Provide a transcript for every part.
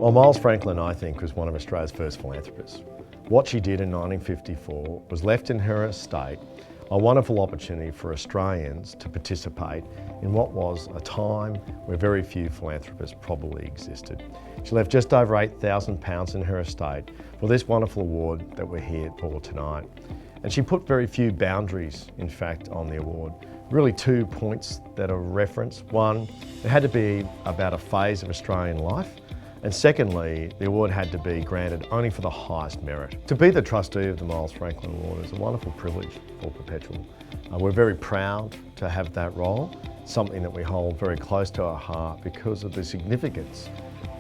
Well, Miles Franklin, I think, was one of Australia's first philanthropists. What she did in 1954 was left in her estate a wonderful opportunity for Australians to participate in what was a time where very few philanthropists probably existed. She left just over £8,000 in her estate for this wonderful award that we're here for tonight. And she put very few boundaries, in fact, on the award. Really 2 points that are referenced. One, it had to be about a phase of Australian life. And secondly, the award had to be granted only for the highest merit. To be the trustee of the Miles Franklin Award is a wonderful privilege for Perpetual. We're very proud to have that role, something that we hold very close to our heart because of the significance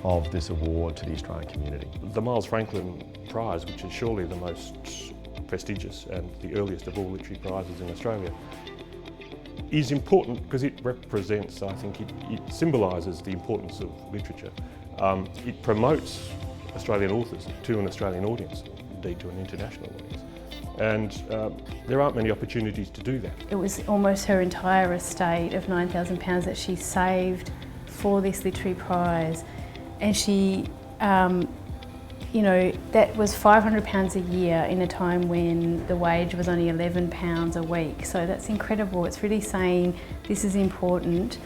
of this award to the Australian community. The Miles Franklin Prize, which is surely the most prestigious and the earliest of all literary prizes in Australia, is important because it represents, I think, it symbolises the importance of literature. It promotes Australian authors to an Australian audience, indeed to an international audience. And there aren't many opportunities to do that. It was almost her entire estate of £9,000 that she saved for this literary prize. And she, that was £500 a year in a time when the wage was only £11 a week. So that's incredible. It's really saying this is important.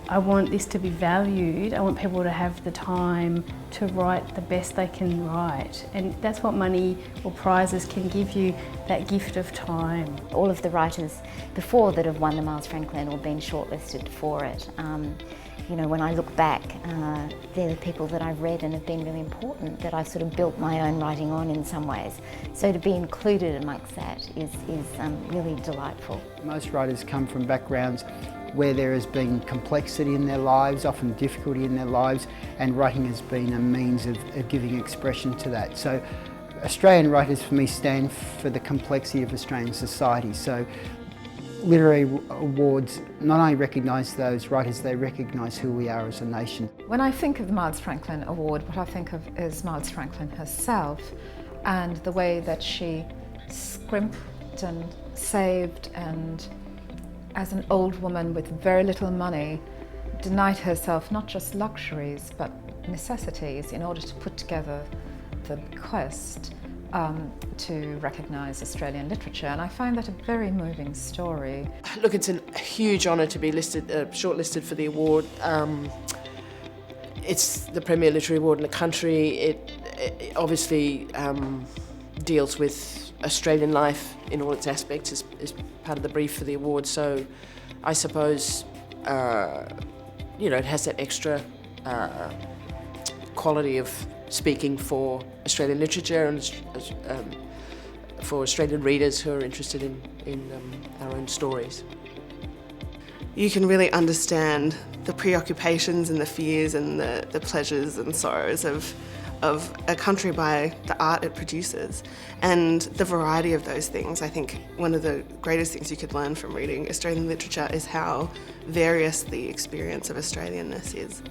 I want this to be valued. I want people to have the time to write the best they can write. And that's what money or prizes can give you, that gift of time. All of the writers before that have won the Miles Franklin or been shortlisted for it, when I look back, they're the people that I've read and have been really important, that I've sort of built my own writing on in some ways. So to be included amongst that is really delightful. Most writers come from backgrounds where there has been complexity in their lives, often difficulty in their lives, and writing has been a means of giving expression to that. So Australian writers for me stand for the complexity of Australian society. So literary awards not only recognise those writers, they recognise who we are as a nation. When I think of the Miles Franklin Award, what I think of is Miles Franklin herself and the way that she scrimped and saved and, as an old woman with very little money, denied herself not just luxuries but necessities in order to put together the bequest to recognise Australian literature, and I find that a very moving story. Look, it's a huge honour to be shortlisted for the award. It's the premier literary award in the country. It obviously deals with Australian life in all its aspects as part of the brief for the award. So I suppose, it has that extra quality of speaking for Australian literature and for Australian readers who are interested in our own stories. You can really understand the preoccupations and the fears and the pleasures and sorrows of a country by the art it produces, and the variety of those things. I think one of the greatest things you could learn from reading Australian literature is how various the experience of Australianness is.